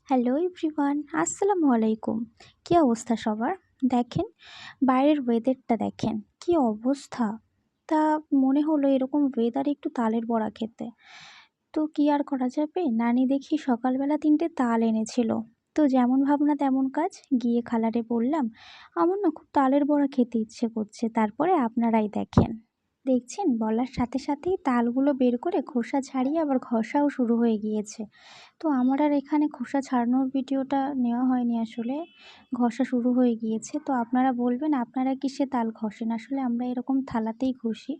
Hello everyone, আসসালামু আলাইকুম। কী অবস্থা সবার? দেখেন, বাইরের ওয়েদারটা দেখেন, কী অবস্থা! তা মনে হলো এরকম ওয়েদারে একটু তালের বড়া খেতে। তো কী আর করা যাবে? নানি দেখি সকালবেলা ৩টে তাল এনেছিল। তো যেমন ভাবনা তেমন কাজ, গিয়ে খালারে বললাম, আমার না খুব তালের বড়া খেতে ইচ্ছে করছে। তারপরে আপনারাই দেখেন। দেখছেন, বলার সাথে সাথেই তালগুলো বের করে খোসা ছাড়িয়ে আবার ঘষাও শুরু হয়ে গিয়েছে। তো আমার আর এখানে খোসা ছাড়ানোর ভিডিওটা নেওয়া হয়নি আসলে। ঘষা শুরু হয়ে গিয়েছে। তো আপনারা বলবেন আপনারা কিসে তাল ঘষেন? আসলে আমরা এরকম থালাতেই ঘষি,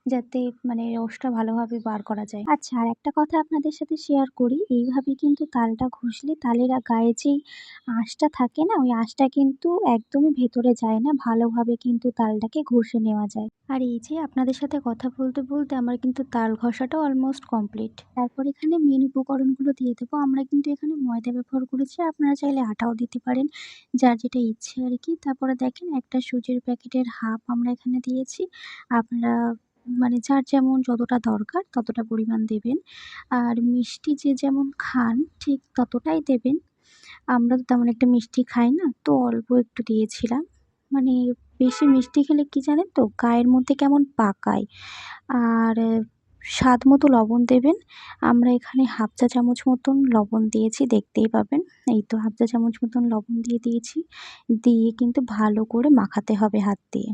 যাতে মানে রসটা ভালোভাবে বার করা যায়। আচ্ছা, আরেকটা কথা আপনাদের সাথে শেয়ার করি। এইভাবে কিন্তু তালটা ঘষলে তালের গায়ে যেই আঁশটা থাকে না, ওই আঁশটা কিন্তু একদমই ভেতরে যায় না। ভালোভাবে কিন্তু তালটাকে ঘষে নেওয়া যায়। আর এই যে আপনাদের সাথে কথা বলতে বলতে আমার কিন্তু তাল ঘষাটাও অলমোস্ট কমপ্লিট। তারপর এখানে মেন উপকরণগুলো দিয়ে দেবো। আমরা কিন্তু এখানে ময়দা ব্যবহার করেছি, আপনারা চাইলে আটাও দিতে পারেন, যার যেটা ইচ্ছে আর কি। তারপরে দেখেন, একটা সুজির প্যাকেটের হাফ আমরা এখানে দিয়েছি। আপনারা মানে যার যেমন যতটা দরকার ততটা পরিমাণ দেবেন। আর মিষ্টি যে যেমন খান ঠিক ততটাই দেবেন। আমরা তো তেমন একটা মিষ্টি খাই না, তো অল্প একটু দিয়েছিলাম। মানে বেশি মিষ্টি খেলে কি জানেন তো, গায়ের মধ্যে কেমন পাকায়। আর স্বাদ মতো লবণ দেবেন। আমরা এখানে হাফ চা চামচ মতন লবণ দিয়েছি, দেখতেই পাবেন। এই তো হাফ চা চামচ মতন লবণ দিয়ে দিয়েছি। দিয়ে কিন্তু ভালো করে মাখাতে হবে হাত দিয়ে।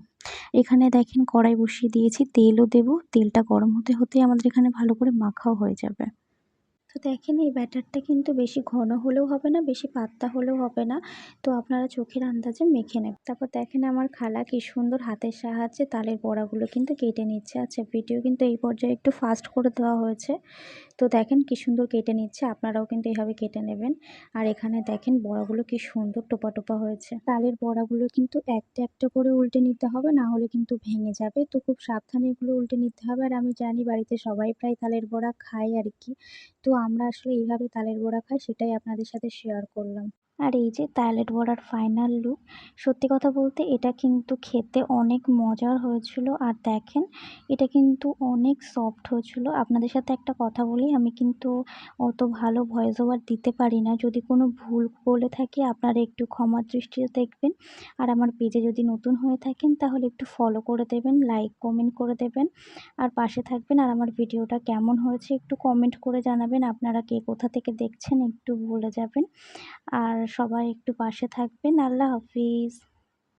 এখানে দেখেন কড়াই বসিয়ে দিয়েছি, তেলও দেবো। তেলটা গরম হতে হতেই আমাদের এখানে ভালো করে মাখাও হয়ে যাবে। তো দেখেন, এই ব্যাটারটা কিন্তু বেশি ঘন হলেও হবে না, বেশি পাতলা হলেও হবে না। তো আপনারা চোখের আন্দাজে মেখে নেবেন। তারপর দেখেন আমার খালা কি সুন্দর হাতের সাহায্যে তালের বড়াগুলো কিন্তু কেটে নিচ্ছে। আচ্ছা, ভিডিও কিন্তু এই পর্যায়ে একটু ফাস্ট করে দেওয়া হয়েছে। তো দেখেন কি সুন্দর কেটে নিচ্ছে, আপনারাও কিন্তু এভাবে কেটে নেবেন। আর এখানে দেখেন বড়াগুলো কি সুন্দর টোপা টোপা হয়েছে। তালের বড়াগুলো কিন্তু একটা একটা করে উল্টে নিতে হবে, না হলে কিন্তু ভেঙে যাবে। তো খুব সাবধানে এগুলো উল্টে নিতে হবে। আর আমি জানি বাড়িতে সবাই প্রায় তালের বড়া খায় আর কি। তো আমরা আসলে এইভাবে তালের বড়া খাই, সেটাই আপনাদের সাথে শেয়ার করলাম। আর এই যে তালের বড়ার ফাইনাল লুক, সত্যি কথা বলতে এটা কিন্তু খেতে অনেক মজার হয়েছিল। আর দেখেন, এটা কিন্তু অনেক সফট হয়েছিল। আপনাদের সাথে একটা কথা বলি, আমি কিন্তু অত ভালো ভয়েস ওভার দিতে পারি না। যদি কোনো ভুল বলে থাকি আপনারা একটু ক্ষমার দৃষ্টিতে দেখবেন। আর আমার পেজে যদি নতুন হয়ে থাকেন তাহলে একটু ফলো করে দেবেন, লাইক কমেন্ট করে দেবেন, আর পাশে থাকবেন। আর আমার ভিডিওটা কেমন হয়েছে একটু কমেন্ট করে জানাবেন। আপনারা কে কোথা থেকে দেখছেন একটু বলে যাবেন। আর সবাই একটু পাশে থাকবেন। আল্লাহ হাফিজ।